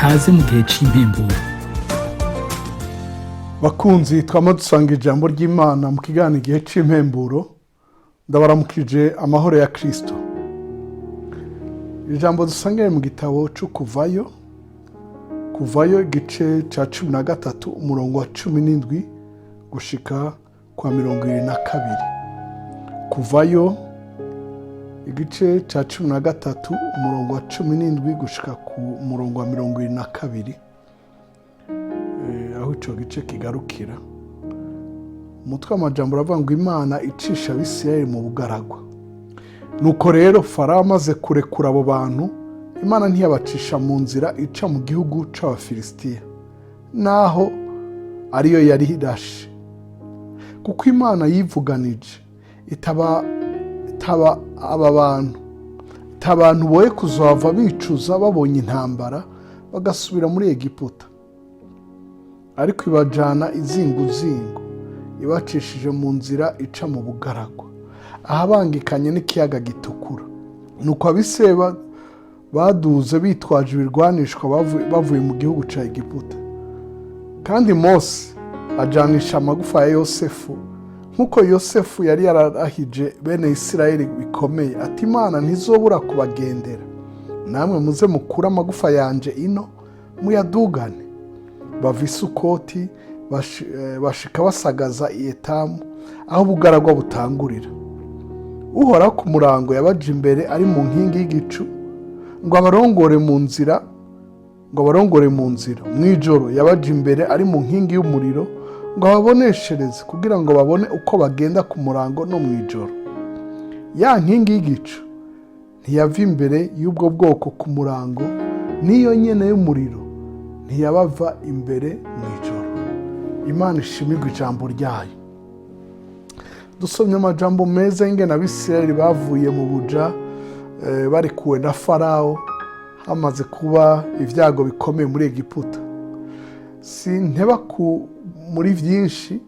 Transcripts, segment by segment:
kaze mu gihe cy'impemburo. Bakunzi twama dusanga ijambo ry'Imana mu kiganiro igihe cy'impemburo, ndabaramukije amahoro ya Kristo. Ijambo dusanga mu gitabo cyo Kuvayo igice cya 13 umurongo wa 17 gushika kwa 22. Kuvayo igice cya 13 umurongo wa 17 gushika ku murongo wa 22. Aho ico gice kigarukira. Umutwe w'amajambo uravuga ngo Imana icisha Abisirayeli mu bugaragwa. Nuko rero Farawo amaze kurekura abo bantu, Imana ntiyabacisha mu nzira ica mu gihugu c'Abafilisitiya, naho ariyo yari irashe. Kuko Imana yivuganije itaba abantu boye kuzava bicuza babonye intambara bagasubira muri Egiputa, ariko ibajana izinguzingu ibacishije mu nzira ica mu bugaragwa, ahabangikanye n'ikiyaga gitukura. Nuko Abisirayeli baduze bitwaje ibirwanishwa bavuye mu gihugu ca Egiputa. Kandi Mose ajanisha amagufa ya Yosefu, nkuko Yosefu yari yararahije bene Isirayeli bikomeye ati Imana ntizobura kubagendera, namwe muze mukura amagufa yanje ino muyadugane. Bava i Sukoti bashika basagaza i Etamu, aho ubugaragwa butangurira. Uhoraho ku murango yabaje imbere ari mu nkingi y'igicu ngo abarongore mu nzira. Mwijoro yabaje imbere ari mu nkingi y'umuriro ngo ababoneshereze kugira ngo babone uko bagenda ku murango no mwijoro. Ya nkingi y'igicu ntiyava imbere y'ubwo bwoko ku murango, n'iyo nyene y'umuriro ntiyabava imbere mwijoro. Imana ishimirwe ijambo ryayo. Dusomye amajambo meza y'ingene Abisirayeli bavuye mu buja barekuwe na Farawo hamaze kuba ibyago bikomeye muri Egiputa. Sinteba muri byinshi,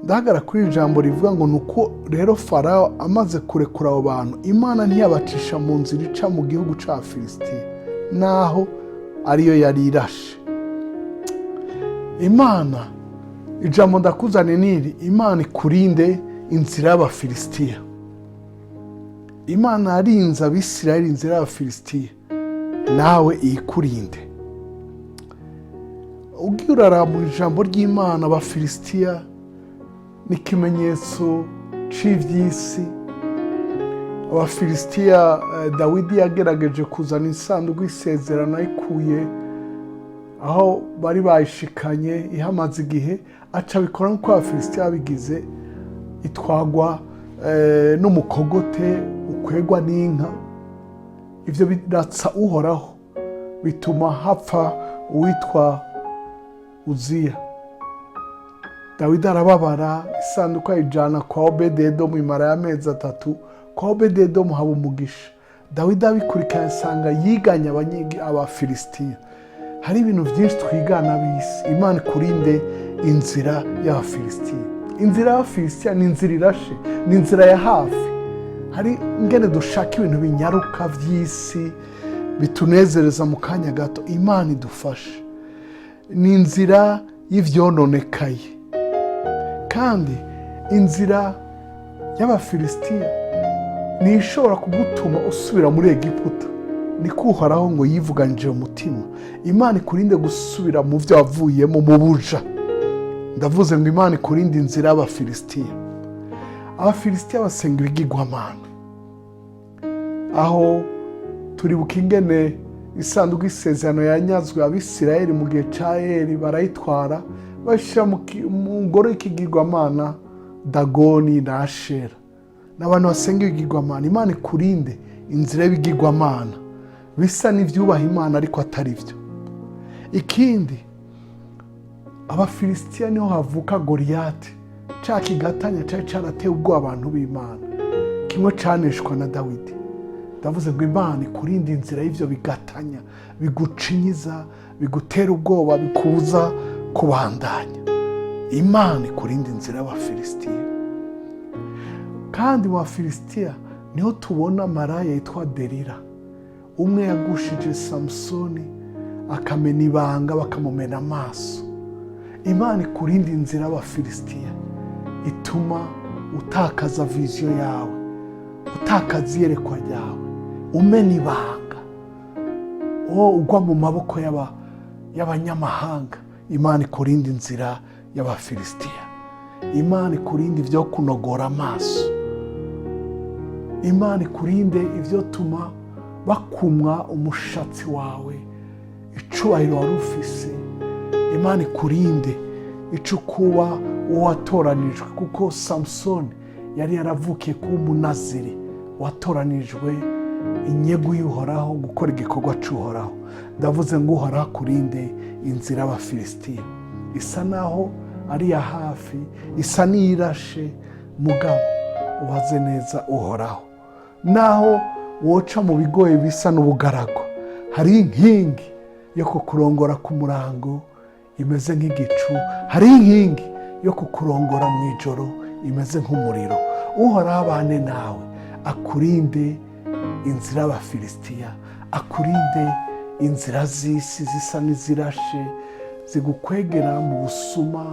ndahagara kuri ijambo rivuga ngo nuko rero Farawo amaze kurekura abo bantu, Imana ntiyabacisha mu nzira ica mu gihugu c'Abafilisitiya, naho ariyo yari irashe. Imana, ijambo ndakuzane niri, Imana ikurinde inzira y'Abafilisitiya. Imana yarinze Abisirayeli inzira y'Abafilisitiya, nawe iyikurinde. Ugiye uraraba mu ijambo ry'Imana, Abafilisitiya ni ikimenyetso c'ivy'isi. Abafilisitiya, Dawidi yagerageje kuzana isanduku y'isezerano ayikuye aho bari bayishikanye ihamaze igihe, aca bikora nk'uko Abafilisitiya babigize, itwagwa n'umukogote ukwegwa n'inka. Ivyo biratsa Uhoraho, bituma hapfa uwitwa Uziya. Dawidi arababara, isanduku ayijana kwa Obededomu imara y'amezi 3. Kwa Obededomu haba umugisha. Dawidi abikurikiranye asanga yiganya Abafilisitiya. Hari ibintu byinshi twigana bisi. Imana ikurinde inzira y'Abafilisitiya. Inzira y'Abafilisitiya ni inzira irashe, ni inzira ya hafi. Hari ingene dushaka ibintu binyaruka vy'isi bitunezereza mu kanya gato. Imana idufashe. Ni inzira y'ivyononekaye. Kandi inzira y'Abafilisitiya ni ishobora kugutuma usubira muri Egiputa. Niko Uhoraho ngo yivuganije umutima. Imana ikurinde gusubira mu vyo wavuyemo mu buja. Ndavuze ngo Imana ikurinde inzira y'Abafilisitiya. Abafilisitiya basenga ibigirwamana. Aho turibuka ingene isanduku y'isezerano yanyazwe Abisirayeli mu gihe ca Eli, barayitwara bashira mu ngoro y'ikigirwamana Dagoni na Ashera. N'abantu basenga ibigirwamana. Imana ikurinde inzira y'ibigirwamana bisa n'ivyubaha Imana ariko atari vyo. Ikindi, Abafilisitiya niho havuka Goliyati, ca kigatanya cari carateye ubwoba abantu b'Imana, kimwe caneshwa na Dawidi. Ndavuze ngo Imana ikurinde inzira y'ivyo bigatanya bigucinyiza, bigutera ubwoba, bikubuza kubandanya. Imana ikurinde inzira y'Abafilisitiya. Kandi mu Bafilisitiya niho tubona maraya yitwa Delila. Umwe yagushije Samusoni akamena ibanga bakamumena amaso. Imana ikurinde inzira y'Abafilisitiya ituma utakaza viziyo yawe, utakaza iyerekwa ryawe, umena ibanga, ugwa mu maboko y'abanyamahanga. Imana ikurinde inzira y'Abafilisitiya. Imana ikurinde ibyo kunogora amaso. Imana ikurinde ibyo tuma bakumwa umushatsi wawe, icubahiro wari ufise. Imana ikurinde ico kuba uwatoranijwe, kuko Samusoni yari yaravukiye kuba umunaziri watoranijwe inyegu y'Uhoraho gukora igikorwa c'Uhoraho. Ndavuze ngo Uhoraho akurinde inzira y'Abafilisitiya. Isa naho ari ya hafi, isa n'irashe, mugabo ubaze neza Uhoraho. Naho woca mu bigoye bisa n'ubugarago, hari inkingi yo kukurongora ku murango imeze nk'igicu, hari inkingi yo kukurongora mu ijoro imeze nk'umuriro. Uhoraho abane nawe, akurinde inzira y'Abafilisitiya, akurinde inzira z'isi zisa n'izirashe zigukwegera mu busuma,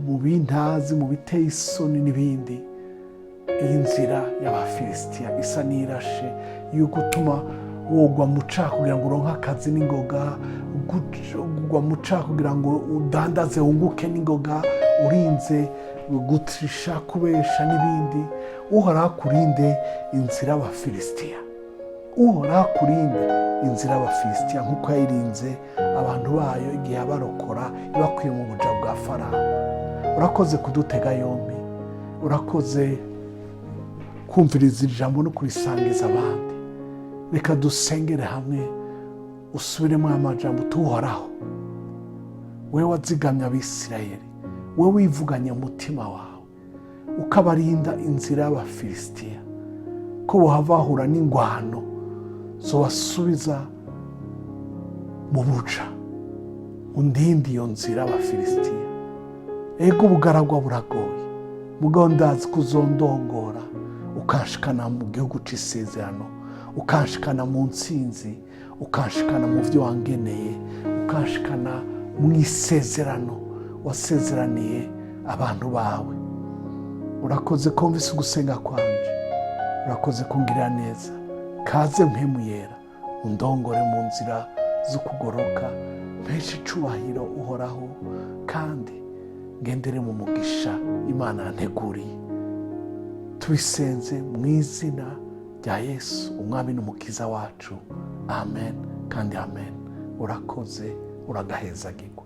mu bintazi, mu biteye isoni n'ibindi. Iyi nzira y'Abafilisitiya isa n'irashe yuko utuma wogwa mu cyaha kugira ngo uronke akazi n'ingoga, ugwa mu cyaha kugira ngo udandaze wunguke n'ingoga, urinze gutrisha, kubesha n'ibindi. Uhoraho akurinde inzira y'Abafilisitiya. Uhoraho akurinde inzira y'Abafilisitiya nk'uko yayirinze abantu bayo igihe yabarokora ibakuye mu buja bwa Farawo. Urakoze kudutega yombi, urakoze kumviriza ijambo no kurisangiza abandi. Reka dusengere hamwe, usubiremo amajambo. Uhoraho, wewe wazigamye Abisirayeli, wewe wivuganye umutima wawe ukabarinda inzira y'Abafilisitiya, ko bohava bahura n'ingwano zobasubiza mu buja. Undinde iyo nzira y'Abafilisitiya. Ego ubugaragwa buragoye, mugabo ndazi kuzondongora ukanshikana mu gihugu c'isezerano, ukanshikana mu ntsinzi, ukanshikana mu byo wangeneye, ukanshikana mu isezerano wasezeraniye abantu bawe. Urakoze kumvise gusenga kwanje, urakoze kungirira neza. Kaze mpemu yera, undongore mu nzira zo kugoroka, mpeshe icubahiro Uhoraho, kandi ngendere mu mugisha Imana yanteguriye. Tubisenze mu izina rya Yesu, umwami n'umukiza wacu. Amen kandi amen. Urakoze, uragahezagirwa.